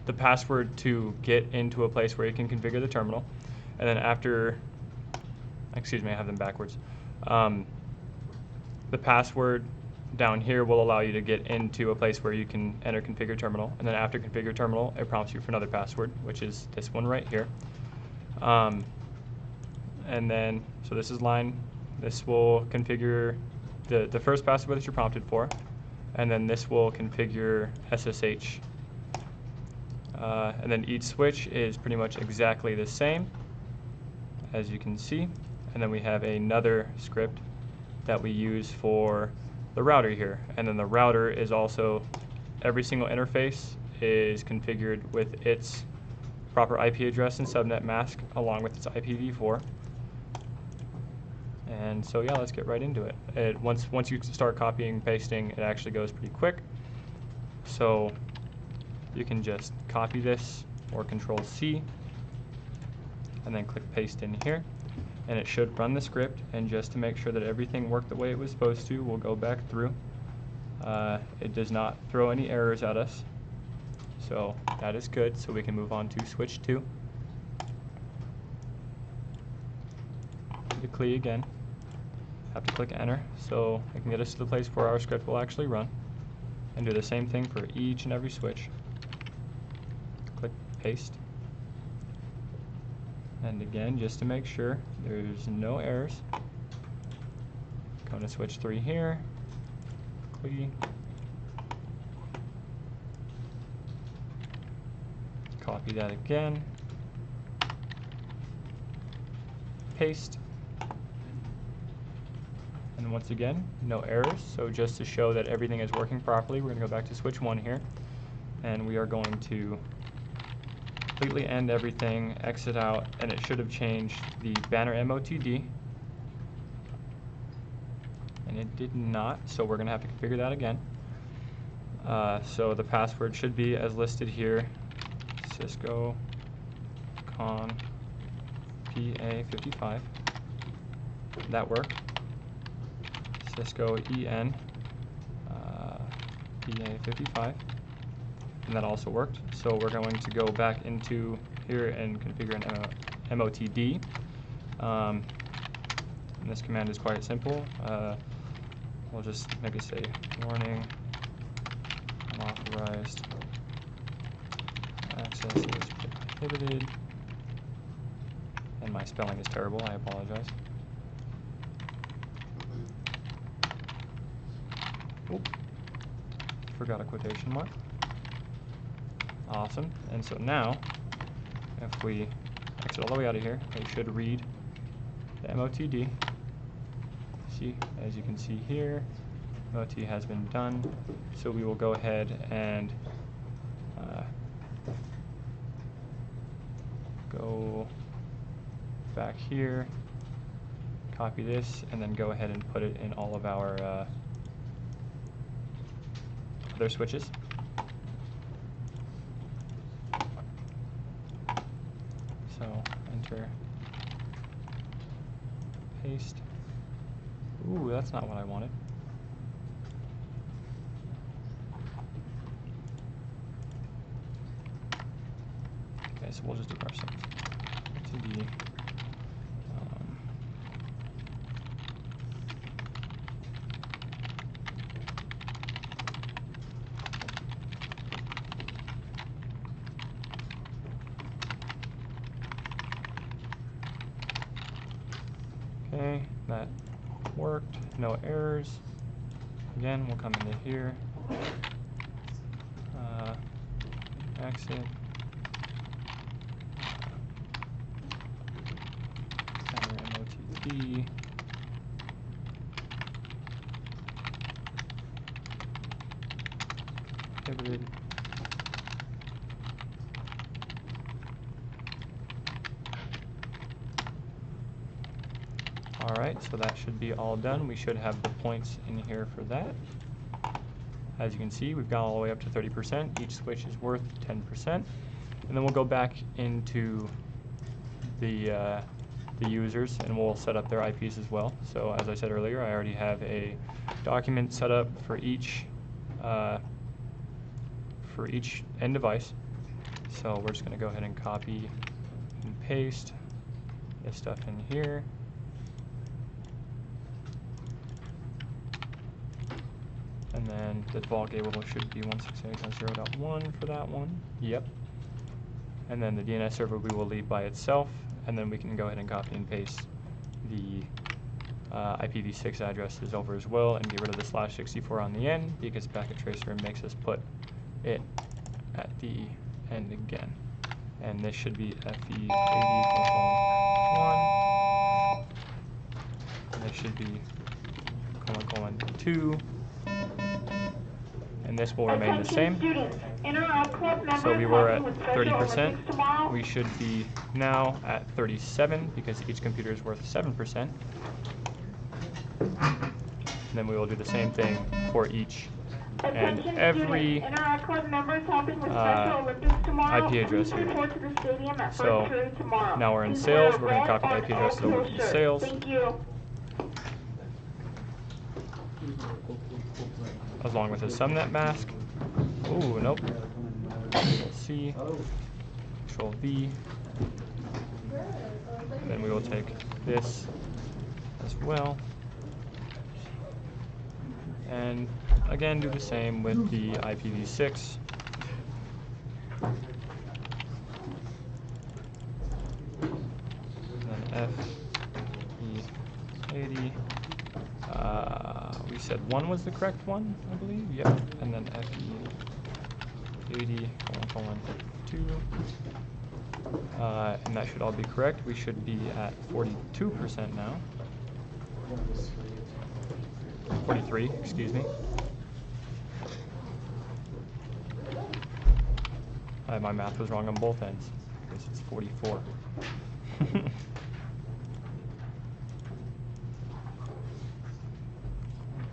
the password to get into a place where you can configure the terminal, and then after, excuse me, I have them backwards. The password down here will allow you to get into a place where you can enter configure terminal, and then after configure terminal, it prompts you for another password, which is this one right here. And then, so this is line, this will configure the first password that you're prompted for, and then this will configure SSH. And then each switch is pretty much exactly the same, as you can see. And then we have another script that we use for the router here. And then the router is also, every single interface is configured with its proper IP address and subnet mask along with its IPv4. And so yeah, let's get right into it. Once you start copying and pasting, it actually goes pretty quick. So you can just copy this or Control-C and then click paste in here. And it should run the script, and just to make sure that everything worked the way it was supposed to, we'll go back through. It does not throw any errors at us, so that is good. So we can move on to switch 2. The CLI again. Have to click enter, so it can get us to the place where our script will actually run, and do the same thing for each and every switch. Click paste. And again, just to make sure there's no errors, go to switch 3 here, CLI, copy that again, paste, and once again, no errors. So just to show that everything is working properly, we're going to go back to switch 1 here, and we are going to completely end everything, exit out, and it should have changed the banner MOTD, and it did not, so we're going to have to configure that again. So the password should be as listed here, Cisco con PA55. That worked. Cisco EN PA55. And that also worked. So we're going to go back into here and configure an MOTD. And this command is quite simple. We'll just maybe say warning, unauthorized access is prohibited. And my spelling is terrible, I apologize. Oop, forgot a quotation mark. Awesome. And so now, if we exit all the way out of here, it should read the MOTD. See, as you can see here, MOT has been done. So we will go ahead and go back here, copy this, and then go ahead and put it in all of our other switches. So enter, paste. Ooh, that's not what I wanted. Okay, so we'll just do ourselves. To the okay, that worked, no errors. Again, we'll come into here, exit, enter MOTD, prohibited. Alright, so that should be all done. We should have the points in here for that. As you can see, we've gone all the way up to 30%. Each switch is worth 10%. And then we'll go back into the users and we'll set up their IPs as well. So as I said earlier, I already have a document set up for each end device. So we're just going to go ahead and copy and paste this stuff in here. And then the default gateway should be 168.0.1 for that one. Yep. And then the DNS server we will leave by itself, and then we can go ahead and copy and paste the IPv6 addresses over as well, and get rid of the /64 on the end, because packet tracer makes us put it at the end again. And this should be FE80:1, and this should be : 2. And this will remain the same. So we were at 30%. We should be now at 37 because each computer is worth 7%. And then we will do the same thing for each and every IP address here. So now we're in sales. We're going to copy the IP address over to sales. Along with a subnet mask. Ooh, nope. Control C, Control V. And then we will take this as well. And again, do the same with the IPv6. And then FE80. We said 1 was the correct one, I believe. Yep. And then FE80:2. And that should all be correct. We should be at 42% now. 43, excuse me. My math was wrong on both ends. I guess it's 44.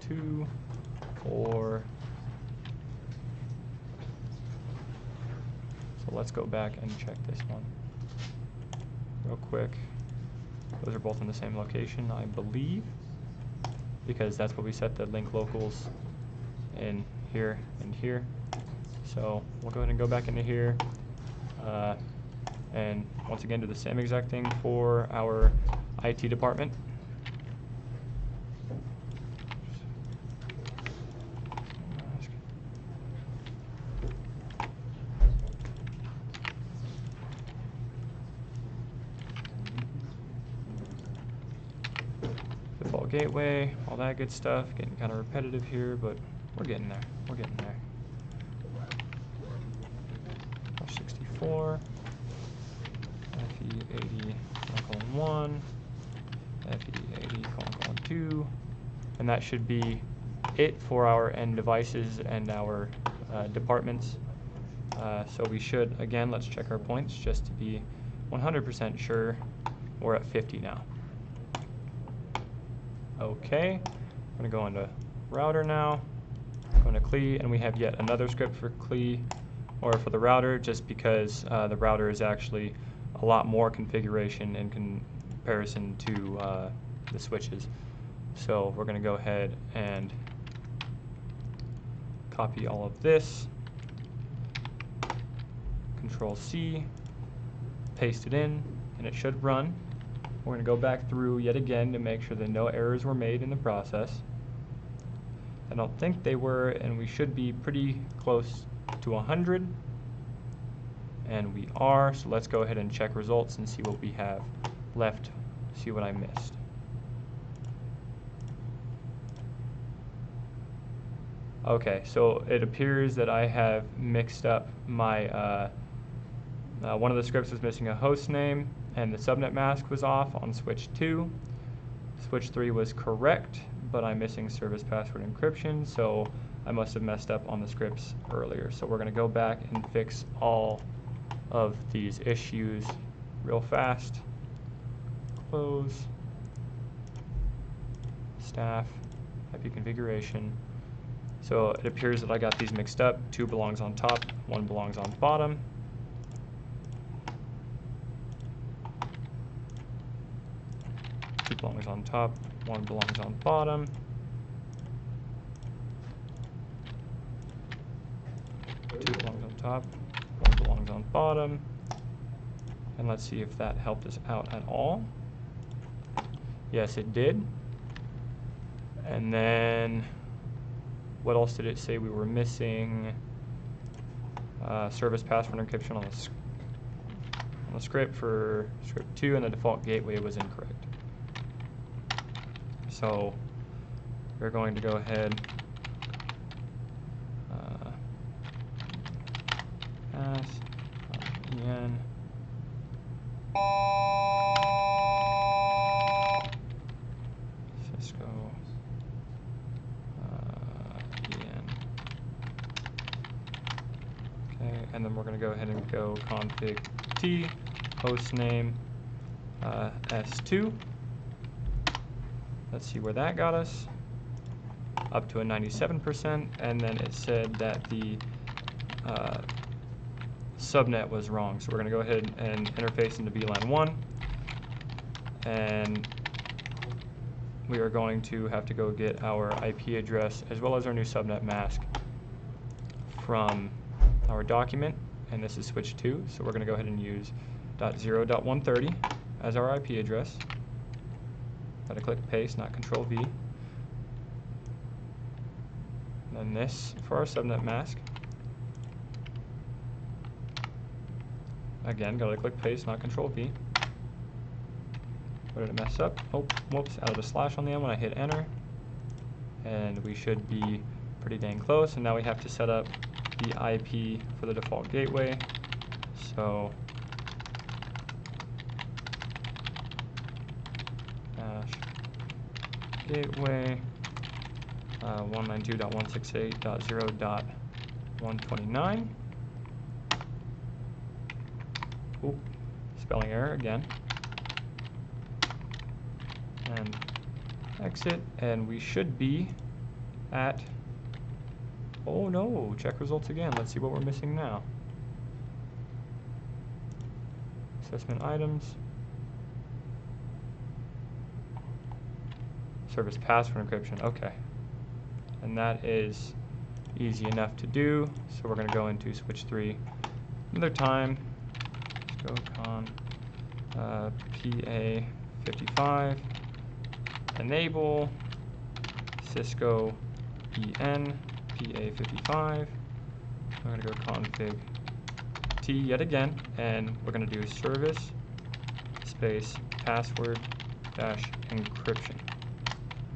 2, 4. So let's go back and check this one real quick. Those are both in the same location, I believe, because that's what we set the link locals in here and here. So we'll go ahead and go back into here, and once again do the same exact thing for our IT department. Default gateway, all that good stuff. Getting kind of repetitive here, but we're getting there. We're getting there. 64, FE80:1, FE80:2, and that should be it for our end devices and our departments. So we should, again, let's check our points just to be 100% sure. We're at 50 now. Okay, I'm going to go into router now, go into CLI, and we have yet another script for CLI, or for the router, just because the router is actually a lot more configuration in comparison to the switches. So we're going to go ahead and copy all of this, Control C, paste it in, and it should run. We're going to go back through yet again to make sure that no errors were made in the process. I don't think they were, and we should be pretty close to 100. And we are, so let's go ahead and check results and see what we have left, see what I missed. Okay, so it appears that I have mixed up my, one of the scripts was missing a host name, and the subnet mask was off on switch 2. Switch 3 was correct, but I'm missing service password encryption, so I must have messed up on the scripts earlier. So we're going to go back and fix all of these issues real fast. Close. Staff. IP configuration. So it appears that I got these mixed up. 2 belongs on top, 1 belongs on bottom. Belongs on top, 1 belongs on bottom. 2 belongs on top, 1 belongs on bottom. And let's see if that helped us out at all. Yes, it did. And then, what else did it say we were missing? Service password encryption on the script for script 2, and the default gateway was incorrect. So we're going to go ahead, pass en. Cisco en. Okay, and then we're going to go ahead and go config t hostname s2. Let's see where that got us. Up to a 97%, and then it said that the subnet was wrong. So we're going to go ahead and interface into VLAN 1, and we are going to have to go get our IP address as well as our new subnet mask from our document, and this is switch 2, so we're going to go ahead and use .0.130 as our IP address. Gotta click paste, not Control V. And then this for our subnet mask. Again, gotta click paste, not Control V. What did it mess up? Oh, whoops, added a slash on the end when I hit enter. And we should be pretty dang close. And now we have to set up the IP for the default gateway. So gateway 192.168.0.129. Ooh, spelling error again. And exit, and we should be at, oh no, check results again. Let's see what we're missing now. Assessment items. Service password encryption, okay. And that is easy enough to do. So we're gonna go into switch 3 another time. Let's go con PA55, enable Cisco en PA55. We're gonna go config T yet again, and we're gonna do service space password dash encryption.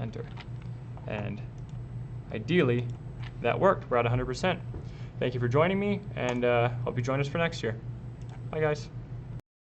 Enter. And ideally, that worked. We're at 100%. Thank you for joining me, and hope you join us for next year. Bye, guys.